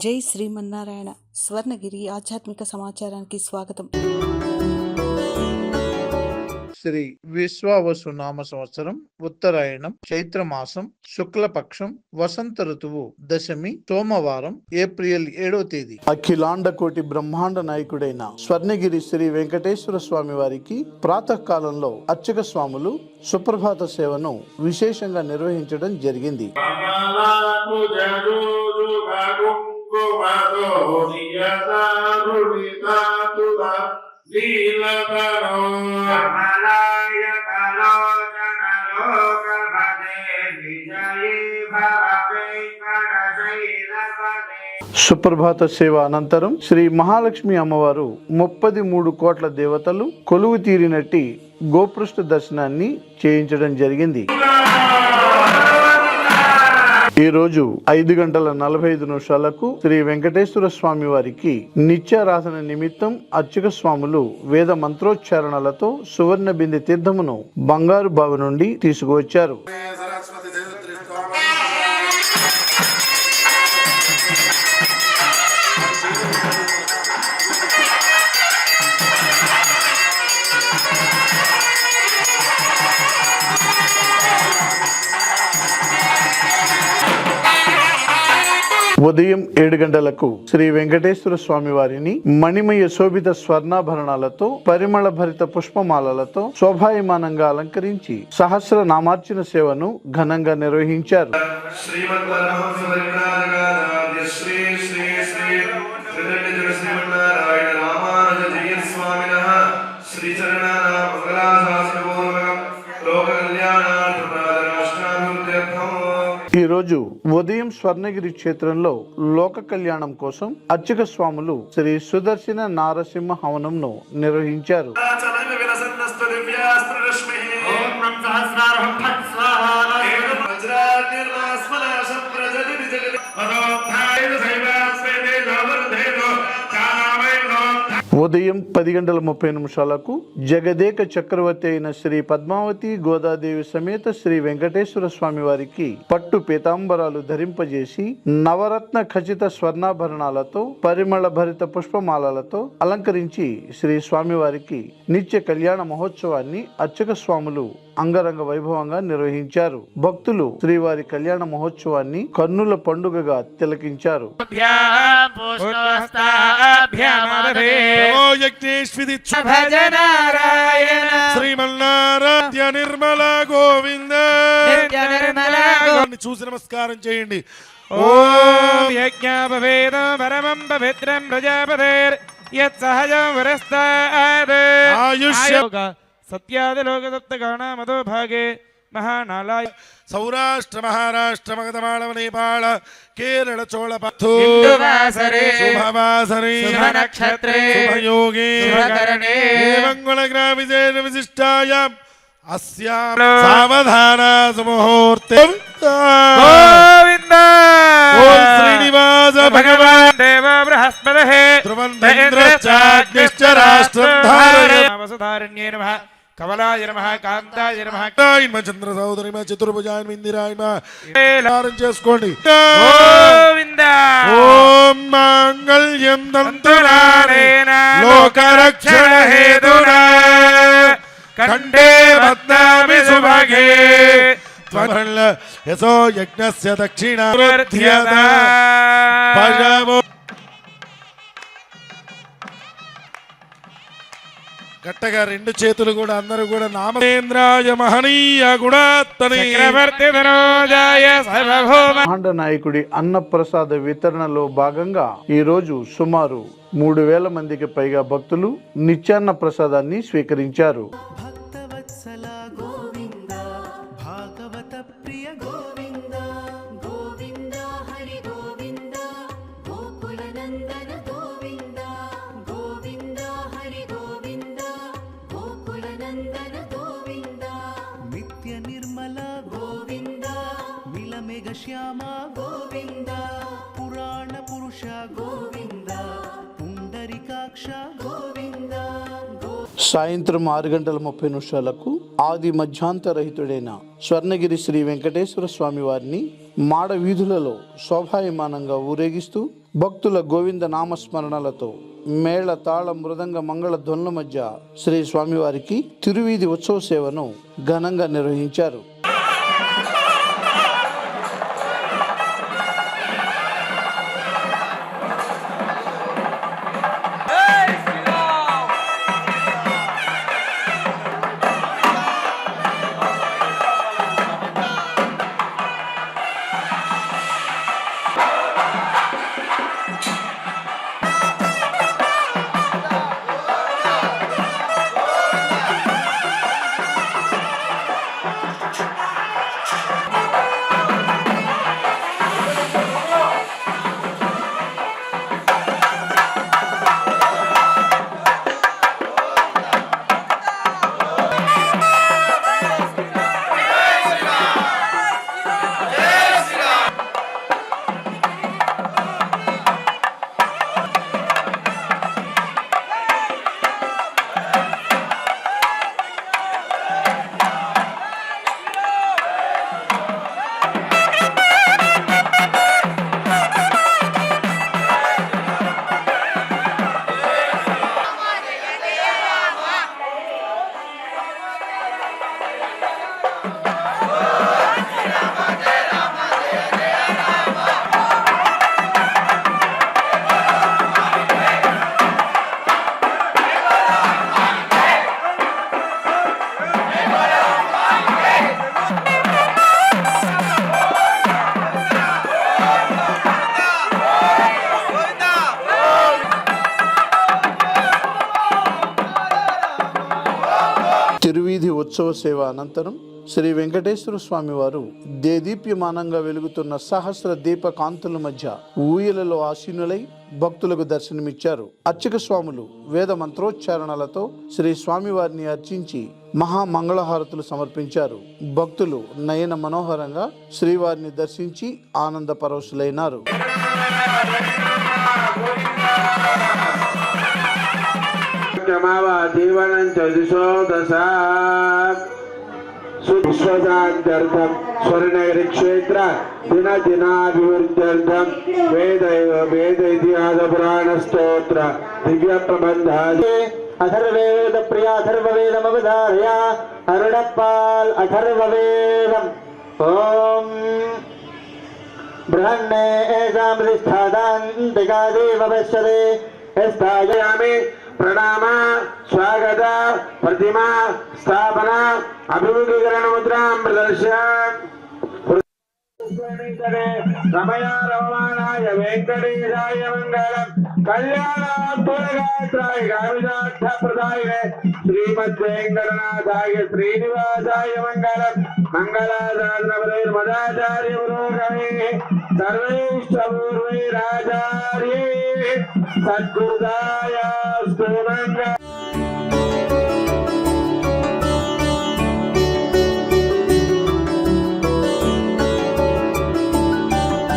జై శ్రీమన్నారాయణ. స్వర్ణగిరి ఆధ్యాత్మిక సమాచారానికి స్వాగతం. శ్రీ విశ్వావసు నామ సంవత్సరం, ఉత్తరాయణం, చైత్రమాసం, శుక్లపక్షం, వసంత ఋతువు, దశమి, సోమవారం, ఏప్రిల్ 7వ తేదీ. అఖిలాండ కోటి బ్రహ్మాండ నాయకుడైన స్వర్ణగిరి శ్రీ వెంకటేశ్వర స్వామి వారికి ప్రాతకాలంలో అర్చక స్వాములు సుప్రభాత సేవను విశేషంగా నిర్వహించడం జరిగింది. సుప్రభాత సేవ అనంతరం శ్రీ మహాలక్ష్మి అమ్మవారు 33 కోట్ల దేవతలు కొలువు తీరినట్టి గోపృష్ఠ దర్శనాన్ని చేయించడం జరిగింది. ఈ రోజు 5:45 శ్రీ వెంకటేశ్వర స్వామి వారికి నిత్యారాధన నిమిత్తం అర్చక స్వాములు వేద మంత్రోచ్చారణలతో సువర్ణ బిందె తీర్థమును బంగారు బావి నుండి తీసుకువచ్చారు. ఉదయం 7 గంటలకు శ్రీ వెంకటేశ్వర స్వామి వారిని మణిమయ శోభిత స్వర్ణాభరణాలతో పరిమళ భరిత పుష్పమాలలతో శోభాయమానంగా అలంకరించి సహస్ర నామార్చన సేవను ఘనంగా నిర్వహించారు. ఈ రోజు ఉదయం స్వర్ణగిరి క్షేత్రంలో లోక కళ్యాణం కోసం అర్చక స్వాములు శ్రీ సుదర్శన నారసింహ హవనంను నిర్వహించారు. ఉదయం 10:30 జగదేక చక్రవర్తి అయిన శ్రీ పద్మావతి గోదాదేవి సమేత శ్రీ వెంకటేశ్వర స్వామి వారికి పట్టు పీతాంబరాలు ధరింపజేసి నవరత్న ఖచ్చిత స్వర్ణాభరణాలతో పరిమళ భరిత పుష్పమాలలతో అలంకరించి శ్రీ స్వామి వారికి నిత్య కళ్యాణ మహోత్సవాన్ని అర్చక స్వాములు అంగరంగ వైభవంగా నిర్వహించారు. భక్తులు శ్రీవారి కళ్యాణ మహోత్సవాన్ని కన్నుల పండుగగా తిలకించారు. చూసి నమస్కారం చేయండి. ఓం యజ్ఞాపవేదం పరమం పవిత్రం ప్రజాపతేర్ యత్సహజం వరస్తాద్ ఆయుష్యోగ సత్యాదిలోక సప్తగాణ మదో భాగే మహానాలాయ సౌరాష్ట్ర మహారాష్ట్ర మగధమాళవ నేపాళ కేరళ చోళ పథో శుభవాసరే శుభనక్షత్రే శుభయోగే శుభకరణే మంగళగ్రామిజేన విశిష్టాయాం అస్యాం సావధాన సుముహూర్తే గోవింద ఓం శ్రీనివాస భగవాన్ దేవ బృహస్పతిః ధ్రువందేంద్రశ్చాగ్నిశ్చ రాష్ట్రం ధారయ వసుధారణ్యే నమః కమలాయ నమః కాంతాయ నమః చంద్ర సోదరి చతుర్భుజాయ ఇందిరాయ నమః చేసుకోండి. గోవింద ఓం మంగళ్యం తంతునానేన లోకరక్షణ హేతునా కంఠే బధ్నామి సుభగే త్వరల్ యసో యజ్ఞస్య దక్షిణావర్ధ్యత పరమో గట్టగా 2 చేతులు కూడా అందరూ కూడా నామేంద్రాయ మహనీయ గుణాత్మనే చక్రవర్తి ధనోజాయ సర్వభౌమ నాయకుడి అన్నప్రసాద వితరణలో భాగంగా ఈ రోజు సుమారు 3000 మందికి పైగా భక్తులు నిత్యాన్న ప్రసాదాన్ని స్వీకరించారు. శ్యామ గోవింద పురాణ పురుష గోవింద పుండరీకాక్ష గోవింద. సాయంత్రం 6:30 ఆది మధ్యాంతరహితుడైన స్వర్ణగిరి శ్రీ వెంకటేశ్వర స్వామి వారిని మాడ వీధులలో శోభాయమానంగా ఊరేగిస్తూ భక్తుల గోవింద నామస్మరణలతో మేళ తాళ మృదంగ మంగళ ధ్వనుల మధ్య శ్రీ స్వామివారికి తిరువీధి ఉత్సవ సేవను ఘనంగా నిర్వహించారు. తిరువీధి ఉత్సవ సేవ అనంతరం శ్రీ వెంకటేశ్వర స్వామి వారు దేదీప్యమానంగా వెలుగుతున్న సహస్ర దీప కాంతుల మధ్య ఊయలలో ఆసీనులై భక్తులకు దర్శనమిచ్చారు. అర్చక స్వాములు వేద మంత్రోచ్చారణలతో శ్రీ స్వామివారిని అర్చించి మహామంగళహారతులు సమర్పించారు. భక్తులు నయన మనోహరంగా శ్రీవారిని దర్శించి ఆనంద పరవశులైనారు. విశ్వశాంత్యర్థం స్వర్ణగిరి క్షేత్ర దినాభివృద్ధ్యర్థం వేద ఇతిహాస పురాణ స్తోత్ర దివ్య ప్రబంధాది అథర్వేద ప్రియ అథర్వవేదమవధారయ అరుణపాల్ అథర్వవేదం ఓం బృహన్నే ఏషామధిష్ఠాదాంతికాదేవ పశ్యతే స్థాయామి ప్రణామ స్వాగత ప్రతిమా స్థాపన అభిముఖీకరణ ముద్రాం ప్రదర్శయ రమయ రమమానాయ వెంకటేశాయ మంగళం కళ్యాణాత్మనగాత్రాయ కామితార్థప్రదాయ శ్రీమద్ వెంకటనాథాయ శ్రీనివాసాయ మంగళం మంగళాదానమదాచార్య పురోగమే సర్వైష్టపూర్వైరాచార్యే సద్గురుదాయ స్తోమంగళం.